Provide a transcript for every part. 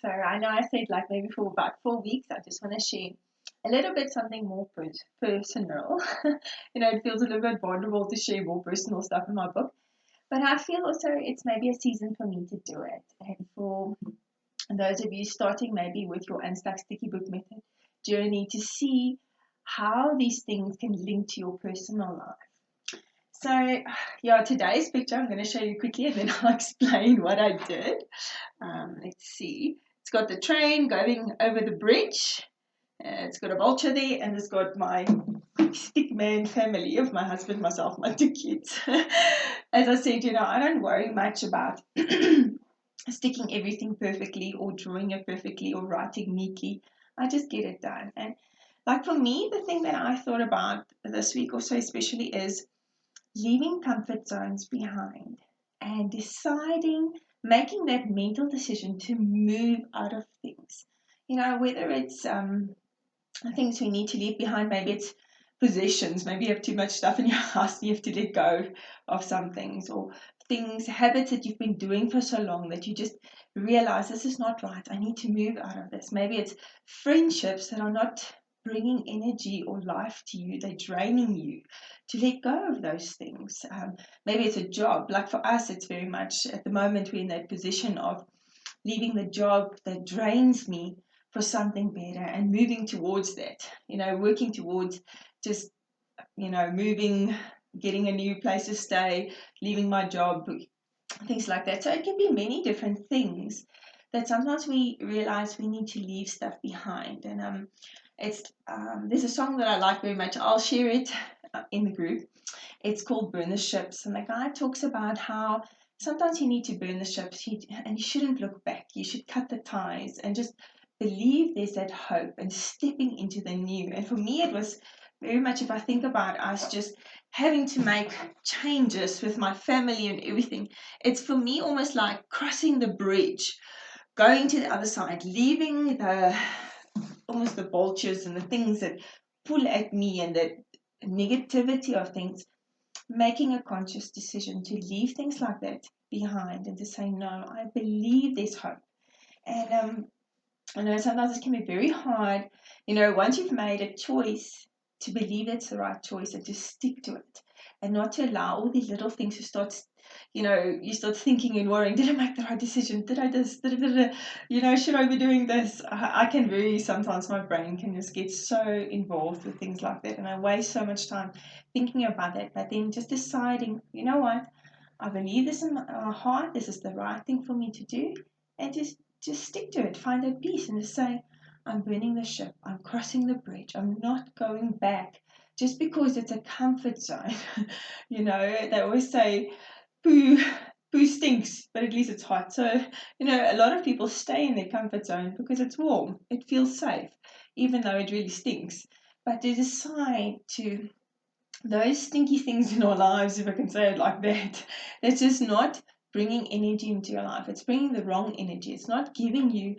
So I know I said like maybe for about 4 weeks, I just want to share a little bit something more personal. It feels a little bit vulnerable to share more personal stuff in my book, but I feel also it's maybe a season for me to do it. And for those of you starting maybe with your Unstuck Sticky Book Method journey to see how these things can link to your personal life. So, yeah, today's picture I'm going to show you quickly and then I'll explain what I did. Let's see. It's got the train going over the bridge. It's got a vulture there, and it's got my stick man family of my husband, myself, my 2 kids. As I said, I don't worry much about sticking everything perfectly or drawing it perfectly or writing neatly. I just get it done. And like for me, the thing that I thought about this week also especially is leaving comfort zones behind and making that mental decision to move out of things. Whether it's things we need to leave behind, maybe it's possessions, maybe you have too much stuff in your house, you have to let go of some things, or habits that you've been doing for so long that you just realize this is not right, I need to move out of this. Maybe it's friendships that are not bringing energy or life to you, they're draining you, to let go of those things. Maybe it's a job, like for us, it's very much at the moment we're in that position of leaving the job that drains me for something better and moving towards that, working towards just, moving, getting a new place to stay, leaving my job, things like that. So it can be many different things that sometimes we realize we need to leave stuff behind. And there's a song that I like very much. I'll share it in the group. It's called Burn the Ships. And the guy talks about how sometimes you need to burn the ships and you shouldn't look back. You should cut the ties and just believe there's that hope and stepping into the new. And for me, it was very much, if I think about us just having to make changes with my family and everything, it's for me almost like crossing the bridge, going to the other side, leaving almost the vultures and the things that pull at me and the negativity of things, making a conscious decision to leave things like that behind and to say, no, I believe there's hope. And I know sometimes it can be very hard, once you've made a choice, to believe it's the right choice and to stick to it and not to allow all these little things to start, you start thinking and worrying, did I make the right decision? Did I this? Should I be doing this? I can really, sometimes my brain can just get so involved with things like that and I waste so much time thinking about that, but then just deciding, you know what, I believe this in my heart, this is the right thing for me to do, and just stick to it, find that peace, and just say, I'm burning the ship, I'm crossing the bridge, I'm not going back just because it's a comfort zone. They always say poo poo stinks, but at least it's hot. So, a lot of people stay in their comfort zone because it's warm, it feels safe, even though it really stinks. But to decide to those stinky things in our lives, if I can say it like that, that's just not bringing energy into your life. It's bringing the wrong energy. It's not giving you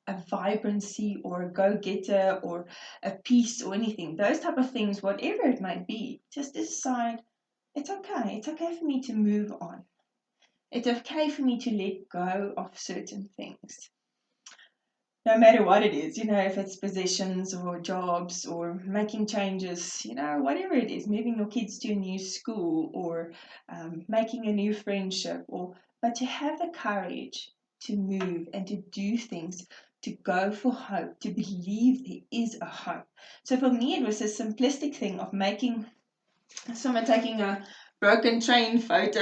a vibrancy or a go-getter or a peace or anything. Those type of things, whatever it might be, just decide it's okay. It's okay for me to move on. It's okay for me to let go of certain things. No matter what it is, if it's possessions or jobs or making changes, whatever it is, moving your kids to a new school or making a new friendship, but to have the courage to move and to do things, to go for hope, to believe there is a hope. So for me, it was a simplistic thing of someone taking a broken train photo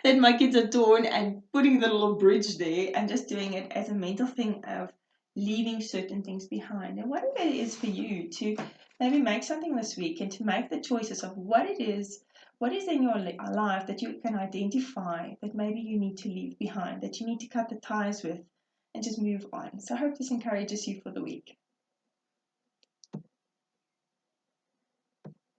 that my kids are torn and putting the little bridge there and just doing it as a mental thing of leaving certain things behind. And whatever it is for you to maybe make something this week and to make the choices of what is in your life that you can identify that maybe you need to leave behind, that you need to cut the ties with and just move on. So I hope this encourages you for the week.